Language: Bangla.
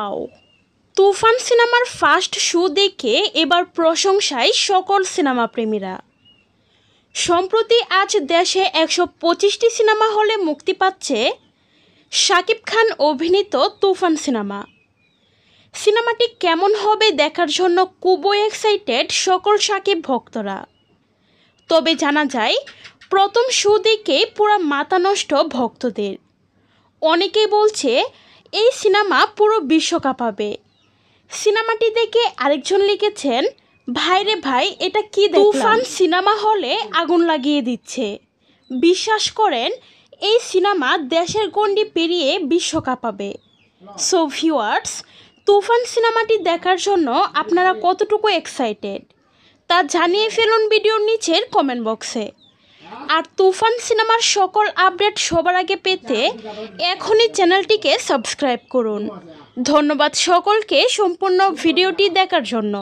ওয়াও! তুফান সিনেমার ফার্স্ট শো দেখে এবার প্রশংসায় সকল সিনেমা প্রেমীরা। সম্প্রতি আজ দেশে 125টি সিনেমা হলে মুক্তি পাচ্ছে শাকিব খান অভিনীত তুফান সিনেমাটি কেমন হবে দেখার জন্য খুবই এক্সাইটেড সকল শাকিব ভক্তরা। তবে জানা যায় প্রথম শো দেখেই পুরো মাথা নষ্ট ভক্তদের। অনেকেই বলছে এই সিনেমা পুরো বিশ্ব কাঁপাবে। সিনেমাটি দেখে আরেকজন লিখেছেন, ভাইরে ভাই এটা কি দেখলাম, তুফান সিনেমা হলে আগুন লাগিয়ে দিচ্ছে। বিশ্বাস করেন এই সিনেমা দেশের গণ্ডি পেরিয়ে বিশ্ব কাঁপাবে। সো ভিউয়ার্স, তুফান সিনেমাটি দেখার জন্য আপনারা কতটুকু এক্সাইটেড তা জানিয়ে ফেলুন ভিডিওর নিচের কমেন্ট বক্সে। আর তুফান সিনেমার সকল আপডেট সবার আগে পেতে এখনই চ্যানেলটিকে সাবস্ক্রাইব করুন। ধন্যবাদ সকলকে সম্পূর্ণ ভিডিওটি দেখার জন্য।